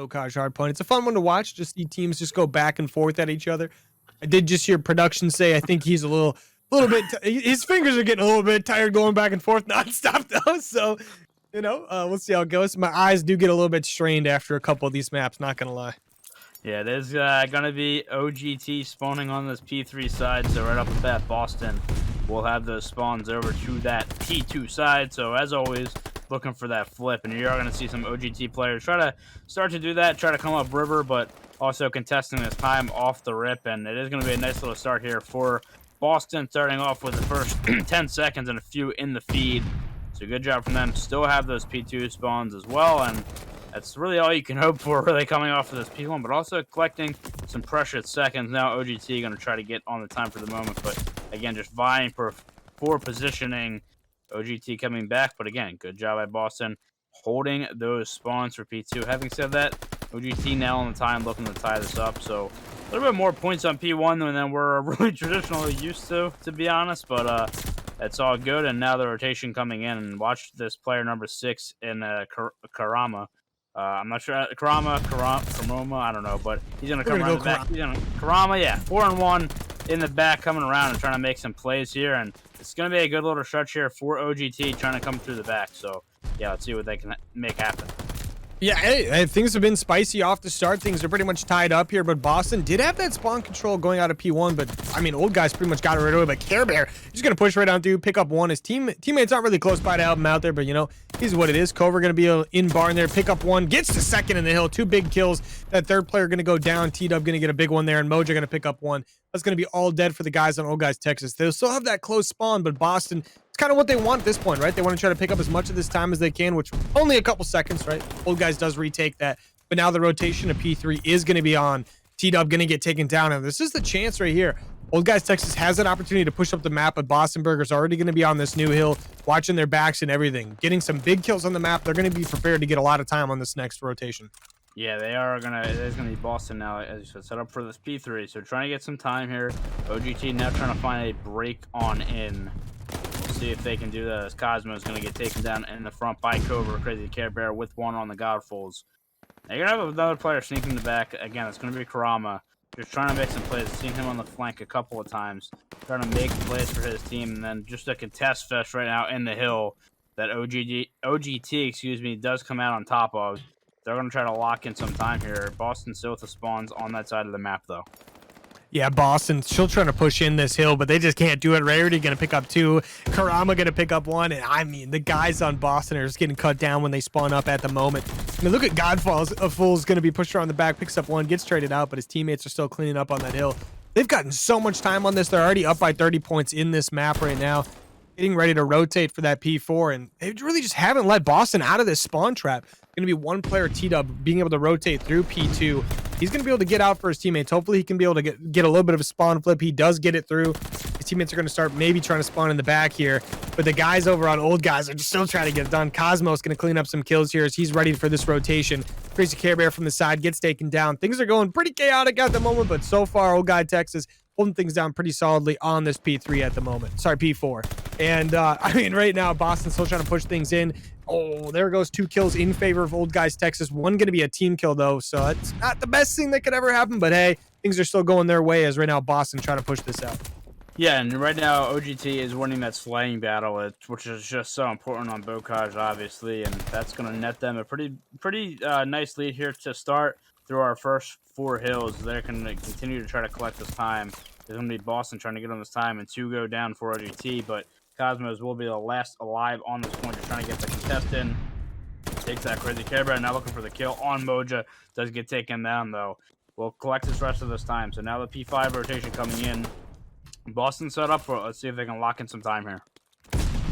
Bocage Hardpoint. It's a fun one to watch. Just see teams just go back and forth at each other. I did just hear production say I think he's a little bit. His fingers are getting a little bit tired going back and forth nonstop though. So, we'll see how it goes. My eyes do get a little bit strained after a couple of these maps. Not gonna lie. Yeah, there's gonna be OGT spawning on this P3 side. So right off the bat, Boston will have those spawns over to that P2 side. So as always, looking for that flip, and you are going to see some OGT players try to start to do that, try to come up river, but also contesting this time off the rip, and it is going to be a nice little start here for Boston, starting off with the first 10 seconds and a few in the feed. So good job from them. Still have those P2 spawns as well, and that's really all you can hope for, really, coming off of this P1, but also collecting some precious seconds. Now OGT going to try to get on the time for the moment, but again, just vying for positioning. OGT coming back, but again, good job by Boston holding those spawns for P2. Having said that, OGT now on the time looking to tie this up, so a little bit more points on P1 than we're really traditionally used to be honest, but that's all good, and now the rotation coming in, and watch this player number 6 in Karama. I'm not sure, Karama, I don't know, but he's going to come around the back. He's gonna, Karama, yeah, 4-1 in the back, coming around and trying to make some plays here, and it's going to be a good little stretch here for OGT trying to come through the back. So, yeah, let's see what they can make happen. Yeah, hey, things have been spicy off the start. Things are pretty much tied up here, but Boston did have that spawn control going out of P1, but, I mean, old guys pretty much got it right away, but Care Bear, he's going to push right on through, pick up one. His teammates aren't really close by to help him out there, but, he's what it is. Cover going to be in barn there, pick up one, gets to second in the hill, 2 big kills. That third player going to go down. T-Dub going to get a big one there, and Mojo going to pick up one. That's going to be all dead for the guys on Old Guys Texas. They'll still have that close spawn, but Boston, it's kind of what they want at this point, right? They want to try to pick up as much of this time as they can, which only a couple seconds, right? Old Guys does retake that, but now the rotation of P3 is going to be on. T-Dub going to get taken down, and this is the chance right here. Old Guys Texas has an opportunity to push up the map, but Boston Burger's already going to be on this new hill, watching their backs and everything, getting some big kills on the map. They're going to be prepared to get a lot of time on this next rotation. Yeah, it's gonna be Boston now, as you said, set up for this P3. So trying to get some time here. OGT now trying to find a break on in. See if they can do that, as Cosmo is gonna get taken down in the front by Cobra, Crazy Care Bear with one on the Godfuls. Now you're gonna have another player sneaking in the back. Again, it's gonna be Karama. Just trying to make some plays. Seen him on the flank a couple of times, trying to make plays for his team, and then just a contest fest right now in the hill that OGT does come out on top of. They're going to try to lock in some time here. Boston still with the spawns on that side of the map, though. Yeah, Boston still trying to push in this hill, but they just can't do it. Rarity going to pick up 2. Karama going to pick up 1. And I mean, the guys on Boston are just getting cut down when they spawn up at the moment. I mean, look at Godfalls. A Fool's going to be pushed around the back, picks up 1, gets traded out, but his teammates are still cleaning up on that hill. They've gotten so much time on this. They're already up by 30 points in this map right now, getting ready to rotate for that P4. And they really just haven't let Boston out of this spawn trap. Going to be one player, T-Dub, being able to rotate through P2. He's going to be able to get out for his teammates. Hopefully he can be able to get a little bit of a spawn flip. He does get it through. His teammates are going to start maybe trying to spawn in the back here, but the guys over on Old Guys are just still trying to get it done. Cosmo's going to clean up some kills here as he's ready for this rotation. Crazy Care Bear from the side gets taken down. Things are going pretty chaotic at the moment, but so far Old Guy Texas holding things down pretty solidly on this P3 at the moment. Sorry, P4. And I mean, right now Boston's still trying to push things in. Oh, there goes 2 kills in favor of Old Guys Texas. One going to be a team kill, though, so it's not the best thing that could ever happen, but hey, things are still going their way as right now Boston trying to push this out. Yeah, and right now OGT is winning that slaying battle, which is just so important on Bocage, obviously, and that's going to net them a pretty nice lead here to start through our first 4 hills. They're going to continue to try to collect this time. There's going to be Boston trying to get on this time, and 2 go down for OGT, but Cosmos will be the last alive on this point. Just trying to get the contest in. Takes that Crazy Care Bear, now looking for the kill on Moja. Does get taken down, though. We'll collect this rest of this time. So now the P5 rotation coming in. Boston set up for it. Let's see if they can lock in some time here.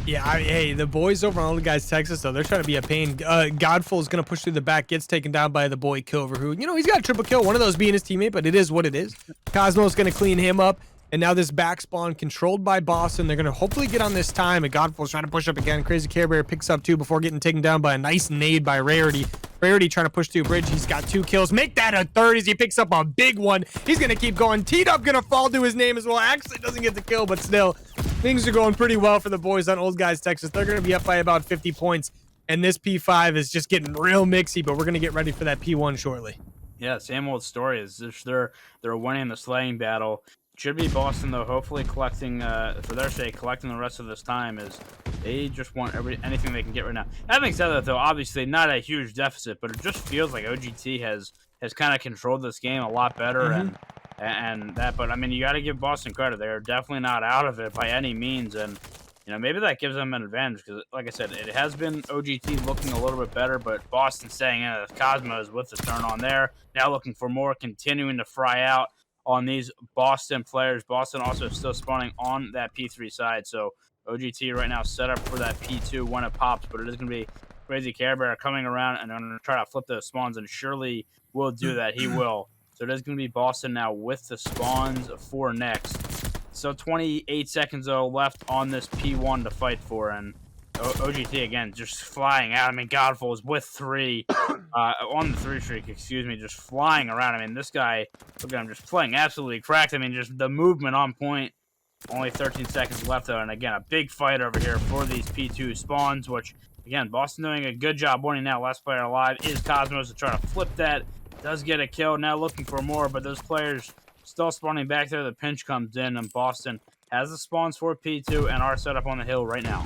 Yeah, hey, the boys over on Old Guys Texas, though, they're trying to be a pain. Godful is going to push through the back, gets taken down by the boy Kilver, who, he's got a triple kill, one of those being his teammate, but it is what it is. Cosmo's going to clean him up. And now this back spawn controlled by Boston. They're going to hopefully get on this time. And Godful's trying to push up again. Crazy Care Bear picks up 2 before getting taken down by a nice nade by Rarity. Rarity trying to push through bridge. He's got 2 kills. Make that a 3rd as he picks up a big one. He's going to keep going. T-Dub going to fall to his name as well. Actually doesn't get the kill, but still, things are going pretty well for the boys on Old Guys Texas. They're going to be up by about 50 points. And this P5 is just getting real mixy, but we're going to get ready for that P1 shortly. Yeah, same old story. Is just they're winning the slaying battle. Should be Boston though. Hopefully, collecting for their sake, collecting the rest of this time is they just want anything they can get right now. Having said that, though, obviously not a huge deficit, but it just feels like OGT has kind of controlled this game a lot better and that. But I mean, you got to give Boston credit. They're definitely not out of it by any means, and maybe that gives them an advantage because, like I said, it has been OGT looking a little bit better, but Boston staying in. Cosmos with the turn on there. Now looking for more, continuing to fry out on these Boston players. Boston also still spawning on that P3 side, so OGT right now set up for that P2 when it pops, but it is going to be Crazy Care Bear coming around and going to try to flip those spawns, and surely will do that. He will. So it is going to be Boston now with the spawns for next. So 28 seconds, though, left on this P1 to fight for, and OGT, again, just flying out. I mean, Godful is with 3 on the 3 streak, excuse me, just flying around. I mean, this guy, look at him, just playing absolutely cracked. I mean, just the movement on point. Only 13 seconds left, though, and again, a big fight over here for these P2 spawns, which, again, Boston doing a good job winning now. Last player alive is Cosmos to try to flip that. Does get a kill, now looking for more, but those players still spawning back there. The pinch comes in, and Boston has the spawns for P2 and are set up on the hill right now.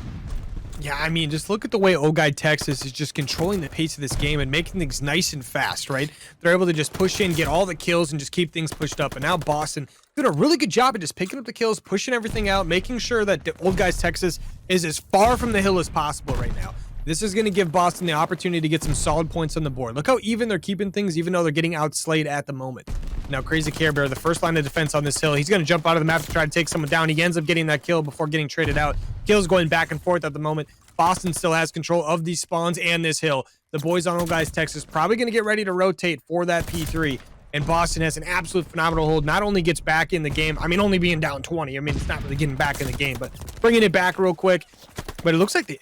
Yeah, I mean, just look at the way Ogai Texas is just controlling the pace of this game and making things nice and fast, right? They're able to just push in, get all the kills, and just keep things pushed up. And now Boston doing a really good job of just picking up the kills, pushing everything out, making sure that the Old Guys Texas is as far from the hill as possible right now. This is going to give Boston the opportunity to get some solid points on the board. Look how even they're keeping things, even though they're getting outslayed at the moment. Now, Crazy Care Bear, the first line of defense on this hill, he's going to jump out of the map to try to take someone down. He ends up getting that kill before getting traded out. Kills going back and forth at the moment. Boston still has control of these spawns and this hill. The boys on Old Guys Texas probably going to get ready to rotate for that P3. And Boston has an absolute phenomenal hold. Not only gets back in the game, I mean, only being down 20. I mean, it's not really getting back in the game, but bringing it back real quick. But it looks like they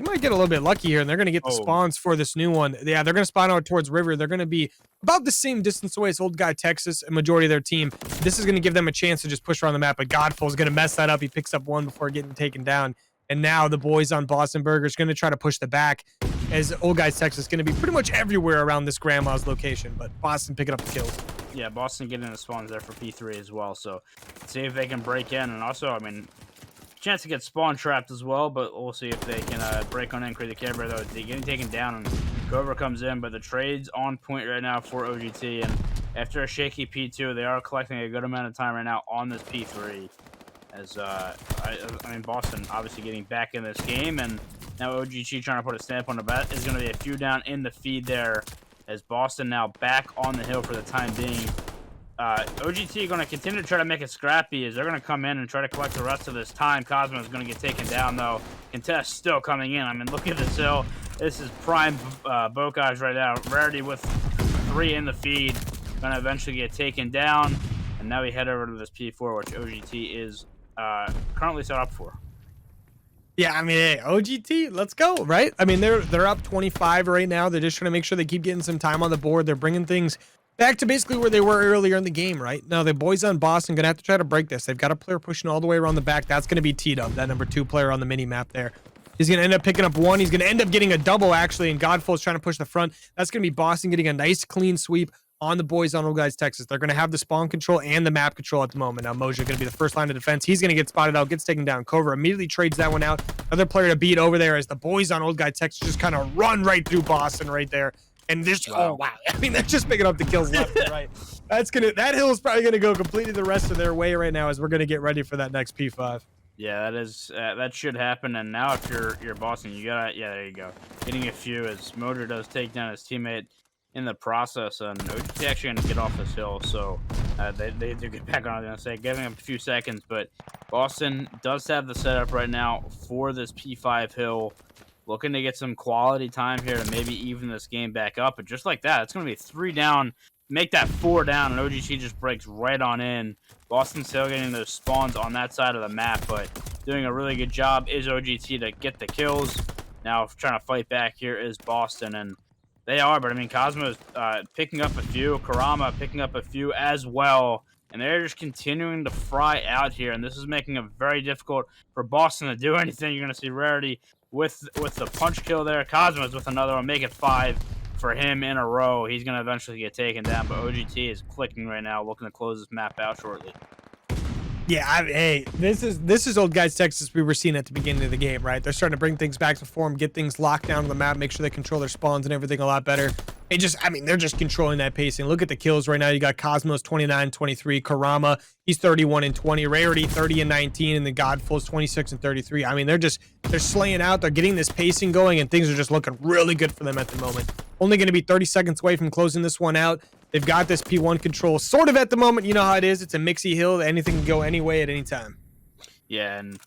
might get a little bit lucky here, and they're going to get the spawns for this new one. Yeah, they're going to spawn out towards River. They're going to be about the same distance away as Old Guy Texas, a majority of their team. This is going to give them a chance to just push around the map, but Godful is going to mess that up. He picks up one before getting taken down. And now the boys on Boston Burger is going to try to push the back as Old Guys Texas is going to be pretty much everywhere around this grandma's location, but Boston picking up the kills. Yeah, Boston getting the spawns there for P3 as well, so see if they can break in. And also, I mean, chance to get spawn trapped as well, but we'll see if they can break on in. Crazy Care Bear, though, they're getting taken down, and Cobra comes in, but the trade's on point right now for OGT, and after a shaky P2, they are collecting a good amount of time right now on this P3. As I mean, Boston obviously getting back in this game, and now OGT trying to put a stamp on the bet. Is going to be a few down in the feed there, as Boston now back on the hill for the time being. OGT going to continue to try to make it scrappy, as they're going to come in and try to collect the rest of this time. Cosmo is going to get taken down, though. Contest still coming in. I mean, look at this hill. This is prime Bocage right now. Rarity with 3 in the feed. Going to eventually get taken down. And now we head over to this P4, which OGT is currently set up for. Yeah, I mean, hey, OGT, let's go, right? I mean, they're up 25 right now. They're just trying to make sure they keep getting some time on the board. They're bringing things back to basically where they were earlier in the game, right? Now, the boys on Boston going to have to try to break this. They've got a player pushing all the way around the back. That's going to be T-Dub, that number 2 player on the mini-map there. He's going to end up picking up 1. He's going to end up getting a double, actually, and Godful is trying to push the front. That's going to be Boston getting a nice, clean sweep on the boys on Old Guys Texas. They're going to have the spawn control and the map control at the moment. Now, Mojo going to be the first line of defense. He's going to get spotted out, gets taken down. Cobra immediately trades that one out. Another player to beat over there as the boys on Old Guys Texas just kind of run right through Boston right there. And this, oh, wow. I mean, that's just picking up the kills left and right. That hill is probably going to go completely the rest of their way right now as we're going to get ready for that next P5. Yeah, that should happen. And now if you're Boston, you got to, yeah, there you go. Getting a few as Mojo does take down his teammate in the process, and OGT actually going to get off this hill, so they do get back on. I was going to say, giving them a few seconds, but Boston does have the setup right now for this P5 hill, looking to get some quality time here to maybe even this game back up, but just like that, it's going to be 3 down, make that 4 down, and OGT just breaks right on in. Boston still getting those spawns on that side of the map, but doing a really good job is OGT to get the kills. Now trying to fight back here is Boston, and they are, but I mean, Cosmo's picking up a few, Karama picking up a few as well, and they're just continuing to fry out here, and this is making it very difficult for Boston to do anything. You're going to see Rarity with the punch kill there. Cosmos with another one, make it 5 for him in a row. He's gonna eventually get taken down, but OGT is clicking right now, looking to close this map out shortly. Yeah, hey, this is old guys Texas we were seeing at the beginning of the game, right? They're starting to bring things back to form, get things locked down on the map, make sure they control their spawns and everything a lot better. It just, I mean, they're just controlling that pacing. Look at the kills right now. You got Cosmos 29-23, Karama, he's 31-20, Rarity 30-19, and the Godful's 26-33. I mean, they're slaying out, they're getting this pacing going, and things are just looking really good for them at the moment. Only going to be 30 seconds away from closing this one out. They've got this P1 control sort of at the moment. You know how it is. It's a mixy hill. Anything can go any way at any time. Yeah, and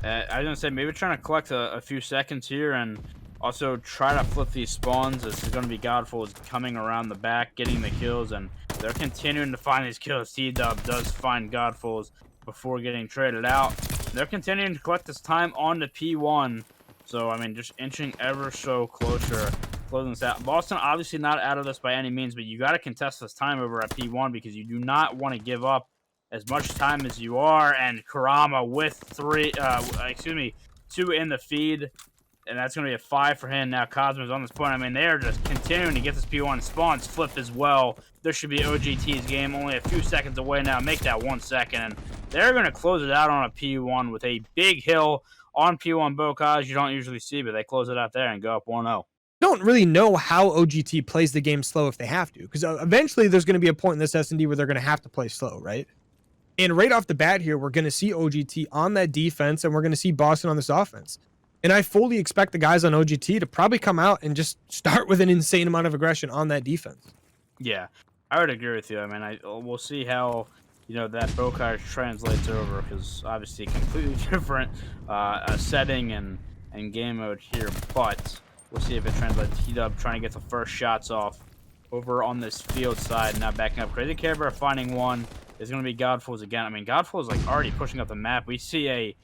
I was going to say, maybe trying to collect a few seconds here and also try to flip these spawns. This is going to be Godful is coming around the back, getting the kills, and they're continuing to find these kills. T-Dub does find Godfuls before getting traded out. They're continuing to collect this time on the P1. So, I mean, just inching ever so closer. Closing this out. Boston obviously not out of this by any means, but you got to contest this time over at P1 because you do not want to give up as much time as you are. And Karama with 2 in the feed, and that's going to be a 5 for him. Now Cosmos on this point. I mean, they are just continuing to get this P1. Spawns flip as well. This should be OGT's game. Only a few seconds away now. Make that 1 second, and they're going to close it out on a P1 with a big hill on P1 Bocage you don't usually see, but they close it out there and go up 1-0. Don't really know how OGT plays the game slow if they have to, because eventually there's going to be a point in this S&D where they're going to have to play slow, right? And right off the bat here, we're going to see OGT on that defense, and we're going to see Boston on this offense. And I fully expect the guys on OGT to probably come out and just start with an insane amount of aggression on that defense. Yeah, I would agree with you. I mean, we'll see how that Bocage translates over, because obviously completely different setting and game mode here, but we'll see if it translates. T-Dub trying to get the first shots off over on this field side. Now backing up. Crazy Care Bear finding one. Is going to be Godfuls again. I mean, Godfuls like already pushing up the map. We see a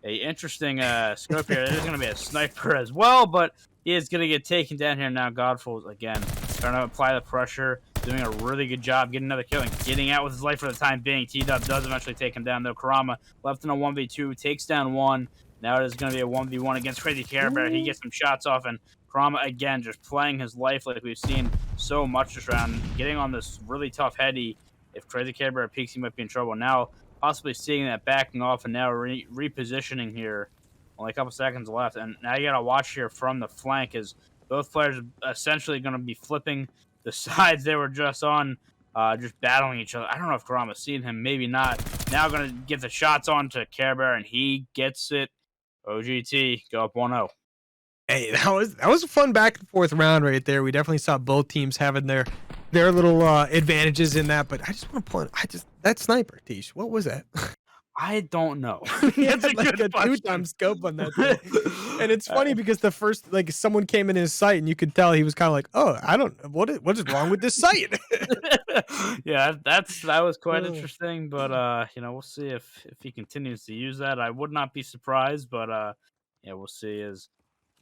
interesting scope here. There's going to be a sniper as well, but he is going to get taken down here now. Godfuls again trying to apply the pressure. Doing a really good job getting another kill and getting out with his life for the time being. T-Dub does eventually take him down, though. Karama left in a 1v2. Takes down one. Now it is going to be a 1v1 against Crazy Care Bear. He gets some shots off, and Karama, again, just playing his life like we've seen so much this round. Getting on this really tough heady. If Crazy Care Bear peeks, he might be in trouble. Now, possibly seeing that backing off and now repositioning here. Only a couple seconds left. And now you got to watch here from the flank, as both players are essentially going to be flipping the sides they were just on, just battling each other. I don't know if Karama's seen him. Maybe not. Now going to get the shots on to Care Bear, and he gets it. OGT go up 1-0. Hey, that was a fun back and forth round right there. We definitely saw both teams having their little advantages in that, but I just want to point. That sniper, Tish, what was that? I don't know. He had like a 2-time scope on that thing. And it's funny because the first, someone came in his sight and you could tell he was kind of like, oh, I don't know what is wrong with this sight. Yeah, that was quite interesting, but we'll see if he continues to use that. I would not be surprised, but yeah, we'll see. Is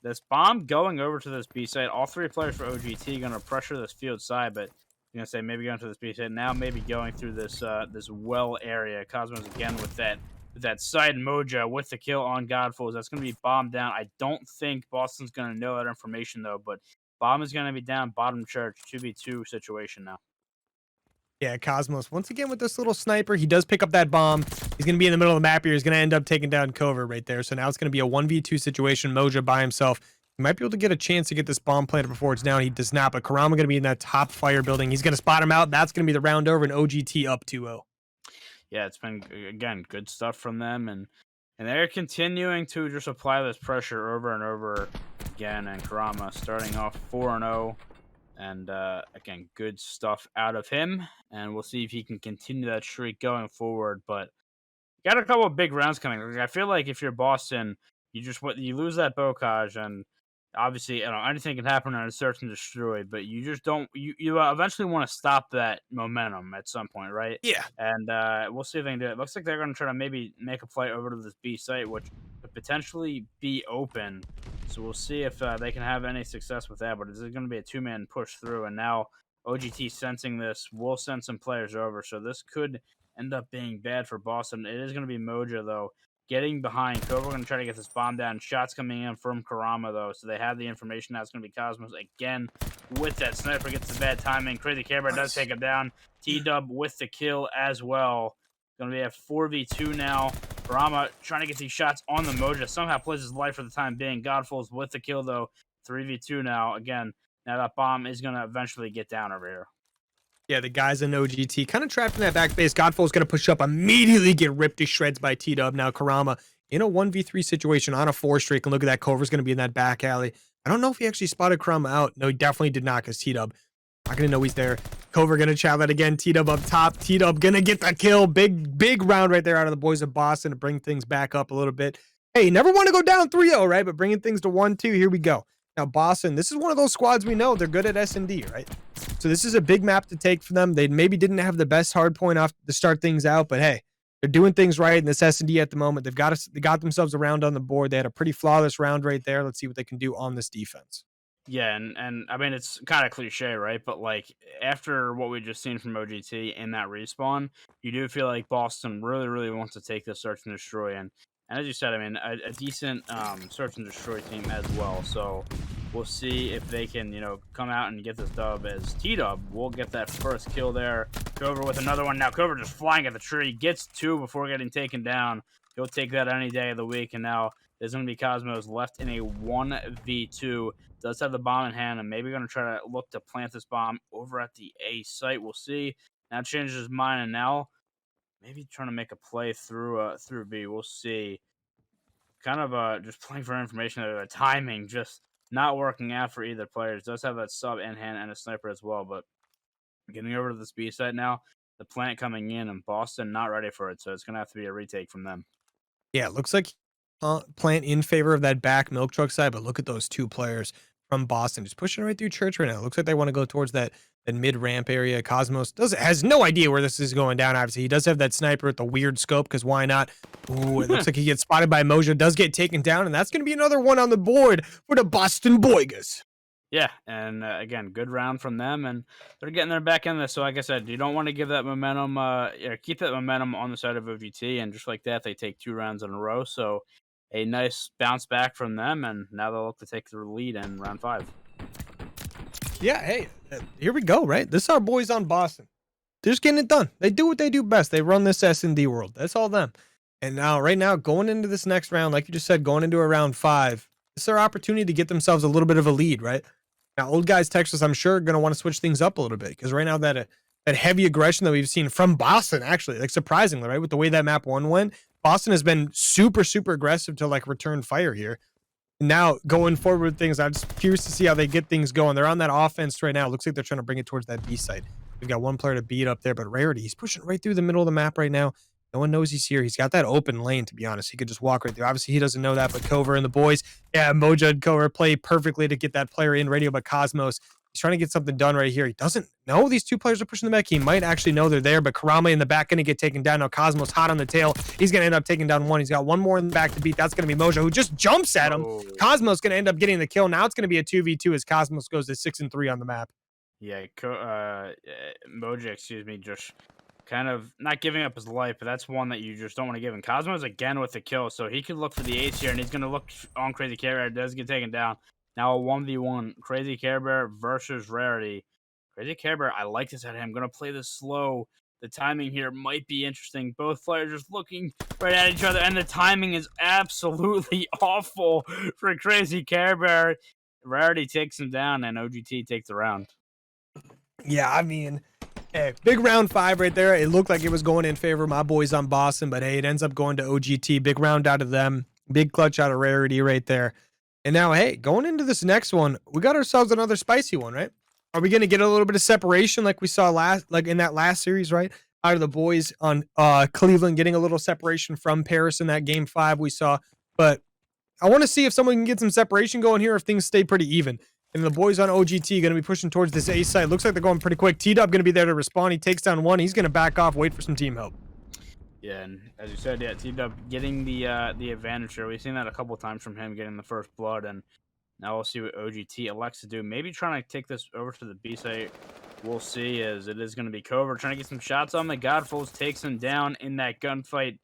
this bomb going over to this B site? All three players for OGT going to pressure this field side, but I'm gonna say maybe going to this B site now, maybe going through this this well area. Cosmos again with that side Moja with the kill on Godfuls. That's gonna be bombed down. I don't think Boston's gonna know that information though, but bomb is gonna be down bottom church 2v2 situation now. Yeah, Cosmos once again with this little sniper. He does pick up that bomb. He's going to be in the middle of the map here. He's going to end up taking down Covert right there. So now it's going to be a 1v2 situation. Moja by himself. He might be able to get a chance to get this bomb planted before it's down. He does not, but Karama going to be in that top fire building. He's going to spot him out. That's going to be the round over, and OGT up 2-0. Yeah, it's been, again, good stuff from them, and they're continuing to just apply this pressure over and over again, and Karama starting off 4-0. And, again, good stuff out of him. And we'll see if he can continue that streak going forward. But got a couple of big rounds coming. I feel like if you're Boston, you lose that Bocage. And obviously, anything can happen on a search and destroy. But you just don't – you eventually want to stop that momentum at some point, right? Yeah. And we'll see if they can do it. It looks like they're going to try to maybe make a play over to this B site, which could potentially be open. So we'll see if they can have any success with that. But this is going to be a two-man push through. And now OGT sensing this will send some players over. So this could end up being bad for Boston. It is going to be Moja, though, getting behind. Cobra going to try to get this bomb down. Shots coming in from Karama, though, so they have the information. That's going to be Cosmos again with that sniper. Gets the bad timing. Crazy Care Bear does take him down. T-Dub with the kill as well. Going to be a 4v2 now. Karama trying to get these shots on the Moja. Somehow plays his life for the time being. Godful's with the kill, though. 3v2 now. Again, now that bomb is going to eventually get down over here. Yeah, the guys in OGT kind of trapped in that back base. Godful's going to push up, immediately get ripped to shreds by T-Dub. Now Karama in a 1v3 situation on a 4 streak. And look at that, Cover's going to be in that back alley. I don't know if he actually spotted Karama out. No, he definitely did not, because T-Dub not going to know he's there. Cover going to chow that again. T-Dub up top. T-Dub going to get that kill. Big round right there out of the boys of Boston to bring things back up a little bit. Hey, you never want to go down 3-0, right? But bringing things to 1-2, here we go. Now, Boston, this is one of those squads we know. They're good at S&D, right? So this is a big map to take for them. They maybe didn't have the best hard point off to start things out, but hey, they're doing things right in this S&D at the moment. They got themselves a round on the board. They had a pretty flawless round right there. Let's see what they can do on this defense. Yeah, and I mean, it's kind of cliche, right? But like after what we just seen from OGT in that respawn, you do feel like Boston really wants to take this search and destroy. And as you said, I mean, a decent search and destroy team as well. So we'll see if they can, come out and get this dub. As T-Dub will get that first kill there. Cobra with another one. Now Cobra just flying at the tree. Gets 2 before getting taken down. He'll take that any day of the week. And now there's going to be Cosmos left in a 1v2. Does have the bomb in hand, and maybe going to try to look to plant this bomb over at the A site. We'll see. Now changes his mind, and now maybe trying to make a play through B. We'll see. Kind of just playing for information. The timing just not working out for either player. Does have that sub in hand and a sniper as well, but getting over to this B site now. The plant coming in, and Boston not ready for it, so it's going to have to be a retake from them. Yeah, it looks like plant in favor of that back milk truck side, but look at those 2 players from Boston just pushing right through church right now. It looks like they want to go towards that mid ramp area. Cosmos has no idea where this is going down. Obviously, he does have that sniper with the weird scope, because why not? Ooh, it looks like he gets spotted by Mojo, does get taken down, and that's going to be another one on the board for the Boston Boygas. Yeah, and again, good round from them, and they're getting their back in this. So, like I said, you don't want to give that momentum, keep that momentum on the side of OGT, and just like that, they take 2 rounds in a row. So, a nice bounce back from them, and now they'll look to take the lead in round 5. Yeah, hey, here we go, right? This is our boys on Boston. They're just getting it done. They do what they do best. They run this S&D world. That's all them. And now, right now, going into this next round, like you just said, going into a round 5, this is their opportunity to get themselves a little bit of a lead, right? Now, old guys Texas, I'm sure, going to want to switch things up a little bit, because right now that heavy aggression that we've seen from Boston, actually, like surprisingly, right, with the way that map 1 went, Boston has been super aggressive to like return fire here. Now going forward with things, I'm just curious to see how they get things going. They're on that offense right now. It looks like they're trying to bring it towards that B side. We've got 1 player to beat up there, but Rarity, he's pushing right through the middle of the map right now. No one knows he's here. He's got that open lane, to be honest. He could just walk right through. Obviously, he doesn't know that, but Cover and the boys, yeah, Moja and Cover play perfectly to get that player in radio, but Cosmos, he's trying to get something done right here. He doesn't know these 2 players are pushing the back. He might actually know they're there, but Karama in the back going to get taken down. Now Cosmos hot on the tail. He's going to end up taking down 1. He's got 1 more in the back to beat. That's going to be Moja, who just jumps at him. Oh. Cosmos going to end up getting the kill. Now it's going to be a 2v2 as Cosmos goes to 6-3 on the map. Yeah, Moja, excuse me, just kind of not giving up his life, but that's one that you just don't want to give him. Cosmos again with the kill, so he could look for the ace here, and he's going to look on Crazy Care Bear. Does get taken down. Now a 1v1, Crazy Care Bear versus Rarity. Crazy Care Bear, I like this at him. I'm going to play this slow. The timing here might be interesting. Both players just looking right at each other, and the timing is absolutely awful for Crazy Care Bear. Rarity takes him down, and OGT takes the round. Yeah, I mean, hey, big round 5 right there. It looked like it was going in favor of my boys on Boston, but hey, it ends up going to OGT. Big round out of them. Big clutch out of Rarity right there. And now, hey, going into this next one, we got ourselves another spicy one, right? Are we going to get a little bit of separation like we saw in that last series, right? Out of the boys on Cleveland, getting a little separation from Paris in that game 5 we saw. But I want to see if someone can get some separation going here, if things stay pretty even. And the boys on OGT going to be pushing towards this A side. Looks like they're going pretty quick. T-Dub going to be there to respond. He takes down 1. He's going to back off, wait for some team help. Yeah, and as you said, yeah, T-Dub getting the advantage here. We've seen that a couple of times from him getting the first blood, and now we'll see what OGT elects to do. Maybe trying to take this over to the B site. We'll see, as it is going to be Cover trying to get some shots on the Godfuls, takes him down in that gunfight.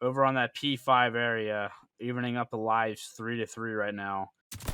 over on that P5 area, evening up the lives 3-3 right now.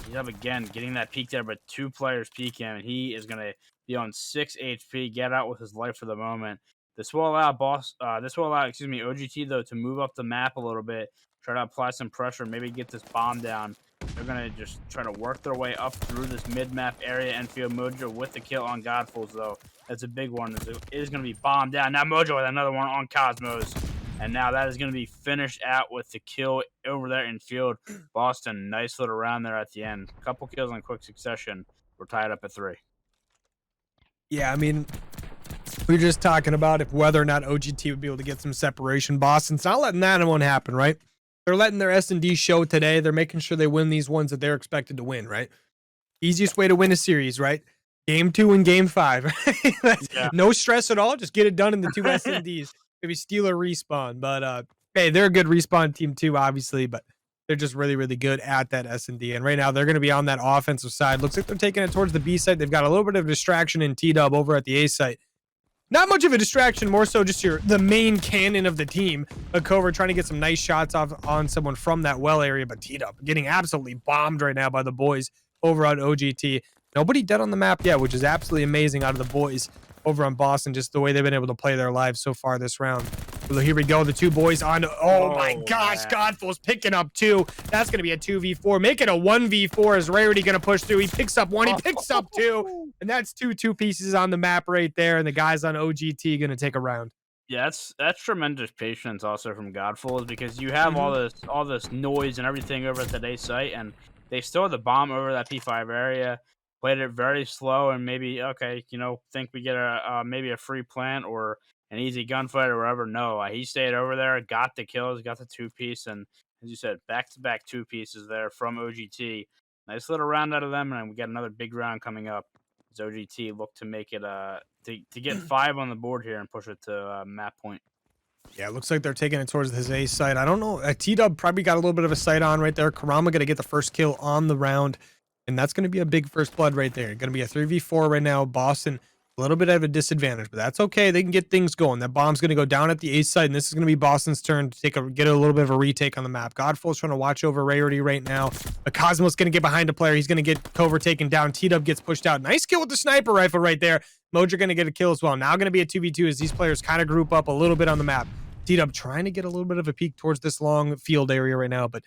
He's up again, getting that peak there, but 2 players peek him, and he is gonna be on 6 HP, get out with his life for the moment. This will allow OGT though to move up the map a little bit, try to apply some pressure, maybe get this bomb down. They're gonna just try to work their way up through this mid-map area and feel Mojo with the kill on Godfuls though. That's a big one. It is gonna be bombed down. Now Mojo with another one on Cosmos. And now that is going to be finished out with the kill over there in field. Boston, nice little round there at the end. Couple kills in quick succession. We're tied up at 3. Yeah, I mean, we were just talking about if whether or not OGT would be able to get some separation. Boston's not letting that one happen, right? They're letting their S&D show today. They're making sure they win these ones that they're expected to win, right? Easiest way to win a series, right? Game 2 and game 5. Right? Yeah. No stress at all. Just get it done in the 2 S&Ds. Maybe steal a respawn. But hey, they're a good respawn team too, obviously, but they're just really, really good at that S&D. And right now they're going to be on that offensive side. Looks like they're taking it towards the B site. They've got a little bit of distraction in T-Dub over at the A site. Not much of a distraction, more so just the main cannon of the team. Covert trying to get some nice shots off on someone from that well area, but T-Dub getting absolutely bombed right now by the boys over on OGT. Nobody dead on the map yet, which is absolutely amazing out of the boys over on Boston, just the way they've been able to play their lives so far this round. So here we go, the 2 boys on. Oh my gosh, Godful's picking up 2. That's going to be a 2v4. Make it a 1v4 as Rarity going to push through. He picks up 1, he picks up 2, and that's 2 pieces on the map right there, and the guys on OGT going to take a round. Yeah, that's tremendous patience also from Godfuls, because you have all this noise and everything over at today's site, and they still had the bomb over that P5 area. Played it very slow, and maybe think we get maybe a free plant or an easy gunfight or whatever. No, he stayed over there, got the kills, got the 2-piece, and as you said, back-to-back 2 pieces there from OGT. Nice little round out of them, and we got another big round coming up as OGT look to make it to get 5 on the board here and push it to map point. Yeah, it looks like they're taking it towards his A site. I don't know. T-Dub probably got a little bit of a sight on right there. Karama going to get the first kill on the round, and that's going to be a big first blood right there. Going to be a 3v4 right now. Boston, a little bit of a disadvantage, but that's okay. They can get things going. That bomb's going to go down at the A site, and this is going to be Boston's turn to get a little bit of a retake on the map. Godful's trying to watch over Rarity right now. Cosmos going to get behind a player. He's going to get Covert taken down. T-Dub gets pushed out. Nice kill with the sniper rifle right there. Mojo going to get a kill as well. Now going to be a 2v2 as these players kind of group up a little bit on the map. T-Dub trying to get a little bit of a peek towards this long field area right now, but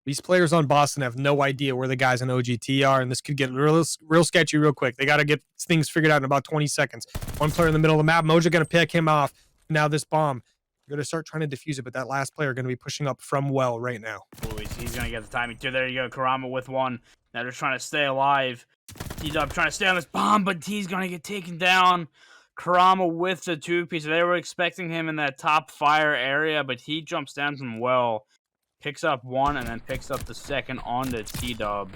these players on Boston have no idea where the guys on OGT are, and this could get real sketchy real quick. They got to get things figured out in about 20 seconds. One player in the middle of the map, Mojo going to pick him off. Now this bomb, going to start trying to defuse it, but that last player going to be pushing up from well right now. Ooh, he's going to get the timing too. There you go, Karama with 1. Now they're trying to stay alive. T-Dub trying to stay on this bomb, but T's going to get taken down. Karama with the 2-piece. They were expecting him in that top fire area, but he jumps down from well, picks up 1, and then picks up the second on the T-Dub.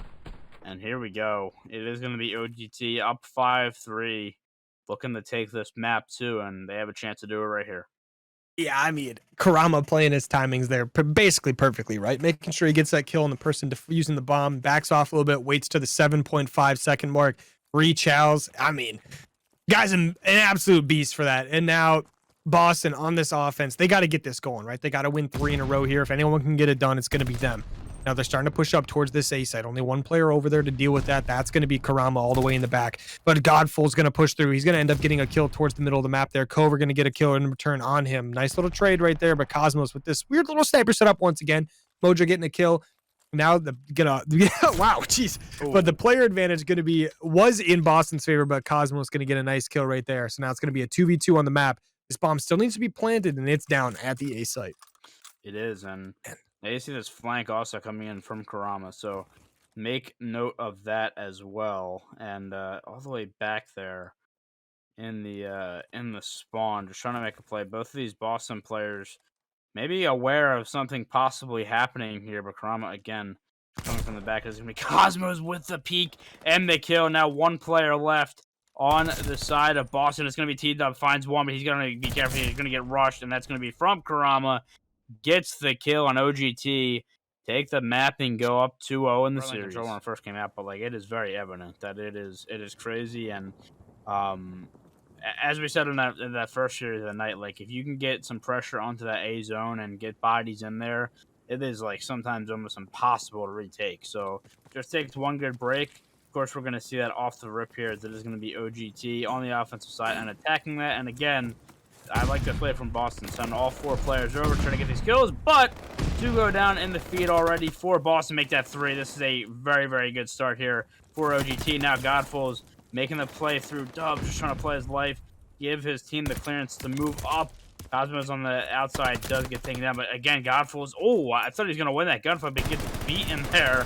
And here we go. It is going to be OGT up 5-3, looking to take this map too, and they have a chance to do it right here. Yeah, I mean, Karama playing his timings there basically perfectly, right? Making sure he gets that kill on the person using the bomb, backs off a little bit, waits to the 7.5 second mark, rechows. I mean, guy's an absolute beast for that. And now Boston on this offense, they got to get this going, right? They got to win 3 in a row here. If anyone can get it done, it's going to be them. Now they're starting to push up towards this A site. Only 1 player over there to deal with that. That's going to be Karama all the way in the back. But Godful's going to push through. He's going to end up getting a kill towards the middle of the map there. Covert going to get a kill in return on him. Nice little trade right there. But Cosmos with this weird little sniper setup once again. Mojo getting a kill. Now wow, jeez. But the player advantage was in Boston's favor, but Cosmos going to get a nice kill right there. So now it's going to be a 2v2 on the map. This bomb still needs to be planted, and it's down at the A site. It is, and now you see this flank also coming in from Karama, so make note of that as well. And all the way back there in the spawn, just trying to make a play. Both of these Boston players maybe aware of something possibly happening here, but Karama again coming from the back. There's gonna be Cosmos with the peek and the kill. Now 1 player left on the side of Boston. It's gonna be T-Dub, finds 1, but he's gonna be careful. He's gonna get rushed, and that's gonna be from Karama. Gets the kill on OGT, take the map and go up 2-0 in the series. Control when it first came out, but like it is very evident that it is crazy, and as we said in that first series of the night, like if you can get some pressure onto that A zone and get bodies in there, it is like sometimes almost impossible to retake. So just takes one good break. Of course, we're going to see that off the rip here. That is going to be OGT on the offensive side and attacking that. And again, I like the play from Boston. Send all 4 players over, trying to get these kills, but 2 go down in the feed already for Boston. Make that 3. This is a very, very good start here for OGT. Now Godful's making the play through Dub, just trying to play his life, give his team the clearance to move up. Cosmo's on the outside, does get taken down, but again, Godful's, oh, I thought he was going to win that gunfight, but gets beaten there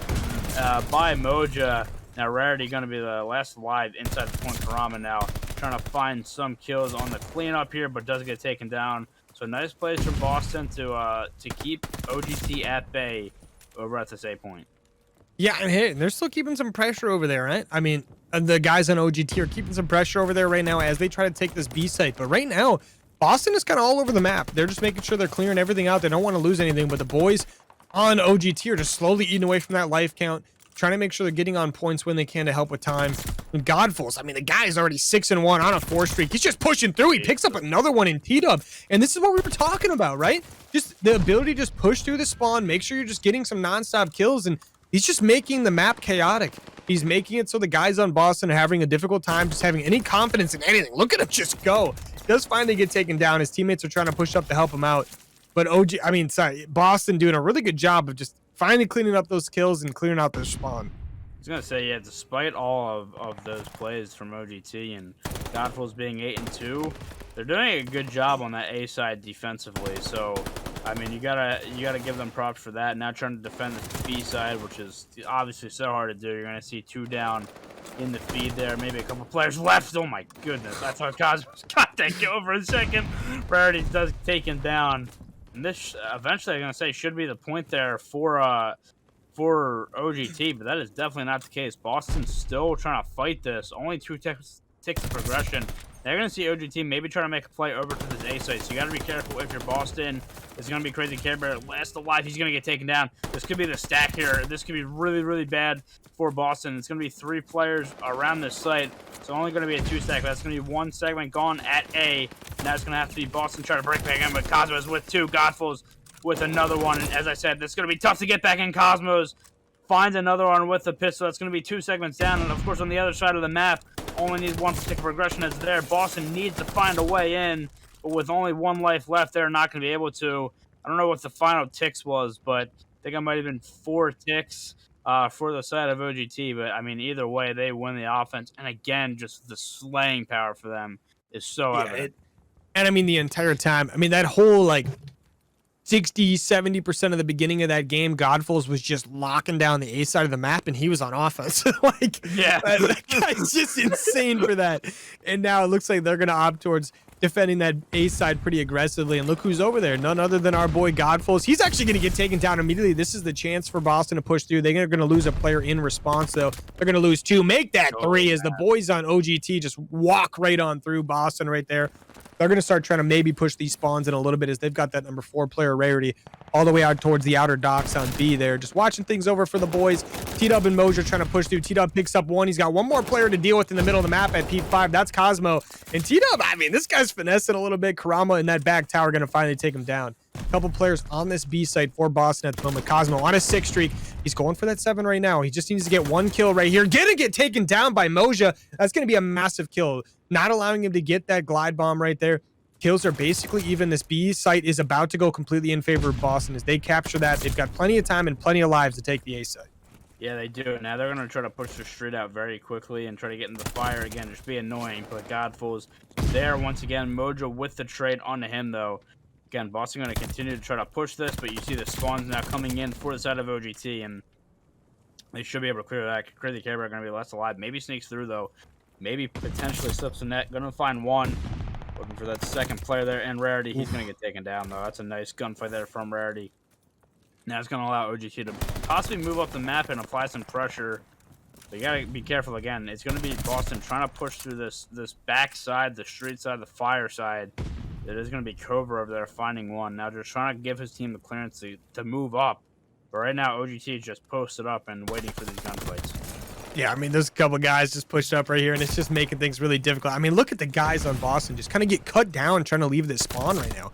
by Moja. Now, Rarity going to be the last alive inside the point. Karama now trying to find some kills on the cleanup here, but does get taken down. So nice plays from Boston to keep OGT at bay over at this A point. Yeah, and hey, they're still keeping some pressure over there, right? I mean, the guys on OGT are keeping some pressure over there right now as they try to take this B site. But right now, Boston is kind of all over the map. They're just making sure they're clearing everything out. They don't want to lose anything, but the boys on OGT are just slowly eating away from that life count, trying to make sure they're getting on points when they can to help with time. And Godfuls, I mean, the guy is already 6-1 on a 4 streak. He's just pushing through. He picks up another one in T-Dub. And this is what we were talking about, right? Just the ability to just push through the spawn, make sure you're just getting some nonstop kills, and he's just making the map chaotic. He's making it so the guys on Boston are having a difficult time just having any confidence in anything. Look at him just go. He does finally get taken down. His teammates are trying to push up to help him out. But Boston doing a really good job of just finally cleaning up those kills and clearing out their spawn. I was gonna say, yeah, despite all of those plays from OGT and Godfuls being 8-2, they're doing a good job on that A side defensively. So, I mean, you gotta give them props for that. Now trying to defend the B side, which is obviously so hard to do. You're gonna see 2 down in the feed there. Maybe a couple players left. Oh my goodness, I thought Cosmos got that kill for a second. Rarity does take him down. And this eventually, I'm gonna say, should be the point there for OGT, but that is definitely not the case. Boston's still trying to fight this. Only 2 ticks of progression. They're going to see OGT maybe try to make a play over to this A site, so you got to be careful if you're Boston. It's going to be Crazy Care Bear last alive. He's going to get taken down. This could be the stack here. This could be really, really bad for Boston. It's going to be 3 players around this site. It's only going to be a 2 stack. That's going to be 1 segment gone at A. Now it's going to have to be Boston trying to break back in, but Cosmos with 2. Godfuls with another one. And as I said, this is going to be tough to get back in. Cosmos finds another one with the pistol. That's going to be 2 segments down. And, of course, on the other side of the map, only needs 1 particular progression is there. Boston needs to find a way in, but with only 1 life left, they're not going to be able to. I don't know what the final ticks was, but I think it might have been 4 ticks for the side of OGT. But, I mean, either way, they win the offense. And, again, just the slaying power for them is so evident. And, I mean, the entire time, I mean, that whole, 60-70% of the beginning of that game, Godfuls was just locking down the A side of the map, and he was on offense. Yeah, that guy's just insane for that. And now it looks like they're gonna opt towards defending that A side pretty aggressively. And look who's over there, none other than our boy Godfuls. He's actually gonna get taken down immediately. This is the chance for Boston to push through. They're gonna lose a player in response, though. They're gonna lose 2. Make that 3 as the boys on OGT just walk right on through Boston right there. They're going to start trying to maybe push these spawns in a little bit as they've got that number 4 player Rarity all the way out towards the outer docks on B there. Just watching things over for the boys. T-Dub and Moja trying to push through. T-Dub picks up 1. He's got 1 more player to deal with in the middle of the map at P5. That's Cosmo. And T-Dub, I mean, this guy's finessing a little bit. Karama in that back tower going to finally take him down. A couple players on this B site for Boston at the moment. Cosmo on a 6 streak. He's going for that 7 right now. He just needs to get 1 kill right here. Gonna get taken down by Moja. That's going to be a massive kill. Not allowing him to get that glide bomb right there. Kills are basically even. This B site is about to go completely in favor of Boston. As they capture that, they've got plenty of time and plenty of lives to take the A site. Yeah, they do. Now they're going to try to push the street out very quickly and try to get into the fire again. Just be annoying. But Godful's there once again. Mojo with the trade onto him, though. Again, Boston going to continue to try to push this, but you see the spawns now coming in for the side of OGT, and they should be able to clear that. Crazy Care Bear going to be less alive. Maybe sneaks through, though. Maybe potentially slips a net. Going to find 1. Looking for that 2nd player there, and Rarity. He's going to get taken down, though. That's a nice gunfight there from Rarity. Now it's going to allow OGT to possibly move up the map and apply some pressure. But you got to be careful again. It's going to be Boston trying to push through this back side, the street side, the fire side. It is going to be Cobra over there finding 1. Now just trying to give his team the clearance to move up. But right now, OGT is just posted up and waiting for these gunfights. Yeah, I mean, there's a couple guys just pushed up right here, and it's just making things really difficult. I mean, look at the guys on Boston just kind of get cut down trying to leave this spawn right now.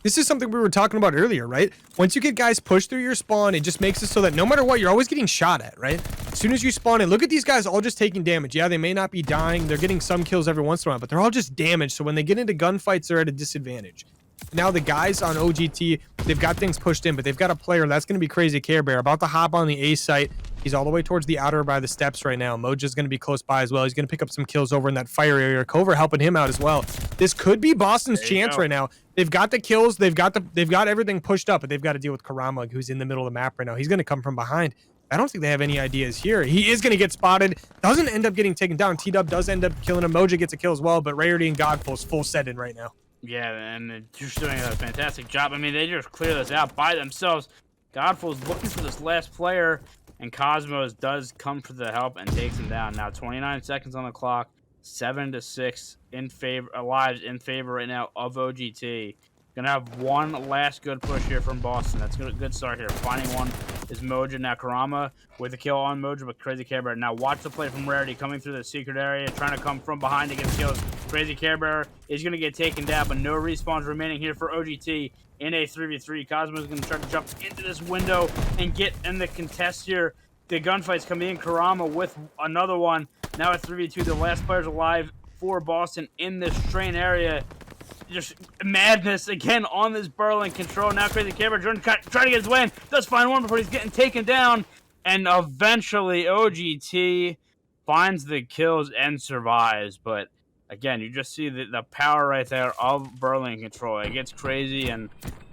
This is something we were talking about earlier, right? Once you get guys pushed through your spawn, it just makes it so that no matter what, you're always getting shot at, right? As soon as you spawn in, look at these guys all just taking damage. Yeah, they may not be dying. They're getting some kills every once in a while, but they're all just damaged. So when they get into gunfights, they're at a disadvantage. Now the guys on OGT, they've got things pushed in, but they've got a player that's going to be Crazy Care Bear about to hop on the A site. He's all the way towards the outer by the steps right now. Moja's going to be close by as well. He's going to pick up some kills over in that fire area. Cover helping him out as well. This could be Boston's chance right now. They've got the kills. They've got everything pushed up, but they've got to deal with Karama, who's in the middle of the map right now. He's going to come from behind. I don't think they have any ideas here. He is going to get spotted. Doesn't end up getting taken down. T-Dub does end up killing him. Moja gets a kill as well, but Rarity and Godful's full set in right now. Yeah, and they're just doing a fantastic job. I mean, they just clear this out by themselves. Godful's looking for this last player, and Cosmos does come for the help and takes him down. Now, 29 seconds on the clock, 7-6 in favor, lives in favor right now of OGT. Gonna have one last good push here from Boston. That's a good start here. Finding one is Moja. Now Karama with a kill on Moja, but Crazy Care Bear. Now watch the play from Rarity coming through the secret area, trying to come from behind to get kills. Crazy Care Bear is gonna get taken down, but no respawns remaining here for OGT in a 3v3. Cosmo is gonna try to jump into this window and get in the contest here. The gunfight's coming in. Karama with another one. Now at 3v2, the last player's alive for Boston in this train area. Just madness again on this Berlin control. Now Crazy Camera trying to get his way in. Does find one before he's getting taken down. And eventually OGT finds the kills and survives. But again, you just see the power right there of Berlin control. It gets crazy, and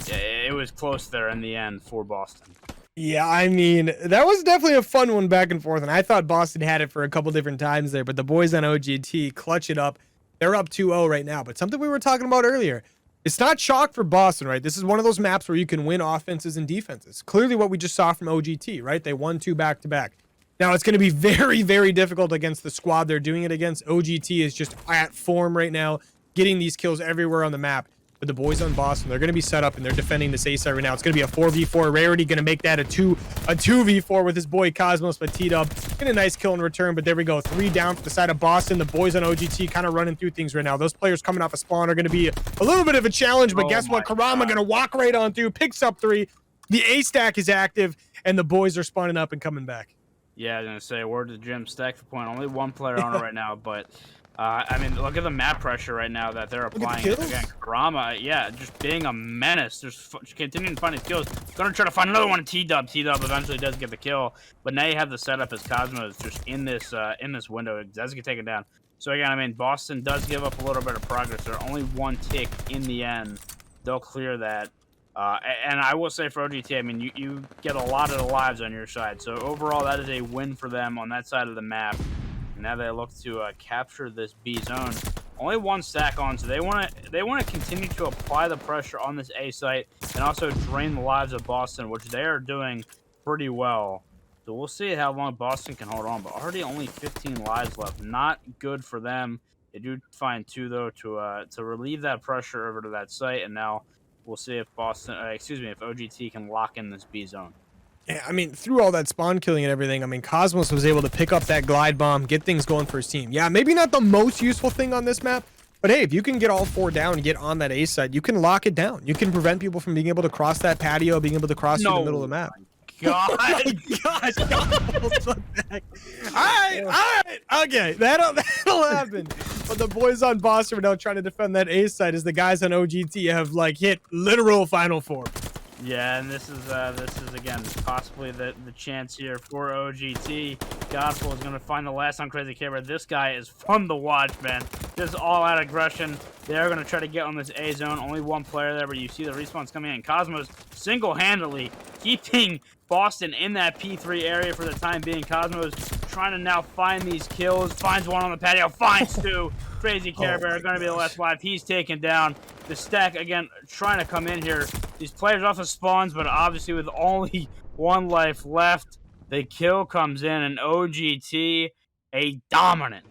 it was close there in the end for Boston. Yeah, I mean, that was definitely a fun one back and forth. And I thought Boston had it for a couple different times there. But the boys on OGT clutch it up. They're up 2-0 right now, but something we were talking about earlier, it's not chalk for Boston, right? This is one of those maps where you can win offenses and defenses. Clearly what we just saw from OGT, right? They won 2 back-to-back. Now, it's going to be very, very difficult against the squad they're doing it against. OGT is just at form right now, getting these kills everywhere on the map. But the boys on Boston, they're going to be set up, and they're defending this A side right now. It's going to be a 4v4. Rarity going to make that a 2v4 with his boy Cosmos, but T-Dub getting a nice kill in return. But there we go. 3 down for the side of Boston. The boys on OGT kind of running through things right now. Those players coming off a spawn are going to be a little bit of a challenge, but guess what? Karama going to walk right on through, picks up 3. The A stack is active, and the boys are spawning up and coming back. Yeah, I was going to say, word to Jim, stack for point. Only 1 player on it right now, but... I mean, look at the map pressure right now that they're applying. Again, Karama, yeah, just being a menace. Just continuing to find his kills. Gonna try to find another one. T-Dub. T-Dub eventually does get the kill, but now you have the setup as Cosmos just in this window. It does get taken down. So again, I mean, Boston does give up a little bit of progress. They're only 1 tick in the end. They'll clear that. And I will say for OGT, I mean, you get a lot of the lives on your side. So overall, that is a win for them on that side of the map. Now they look to capture this B zone. Only 1 stack on, so they want to continue to apply the pressure on this A site and also drain the lives of Boston, which they are doing pretty well. So we'll see how long Boston can hold on, but already only 15 lives left. Not good for them. They do find 2 though to relieve that pressure over to that site, and now we'll see if if OGT can lock in this B zone. Yeah, I mean, through all that spawn killing and everything, I mean, Cosmos was able to pick up that glide bomb, get things going for his team. Yeah, maybe not the most useful thing on this map, but hey, if you can get all 4 down and get on that A side, you can lock it down. You can prevent people from being able to cross that patio, being able to cross through the middle of the map. God. Oh my gosh, all right, okay, that'll happen. But the boys on Boston are now trying to defend that A side as the guys on OGT have like hit literal Final Four. Yeah, and this is again possibly the chance here for OGT. Godful is gonna find the last on Crazy Camera. This guy is fun to watch, man. Just all out aggression. They're gonna try to get on this A zone. Only 1 player there, but you see the respawns coming in. Cosmos single-handedly keeping Boston in that P3 area for the time being. Cosmos trying to now find these kills. Finds 1 on the patio. Finds 2. Crazy Care Bear gonna be the last live. He's taken down. The stack again trying to come in here. These players off of spawns, but obviously with only 1 life left, the kill comes in, and OGT a dominant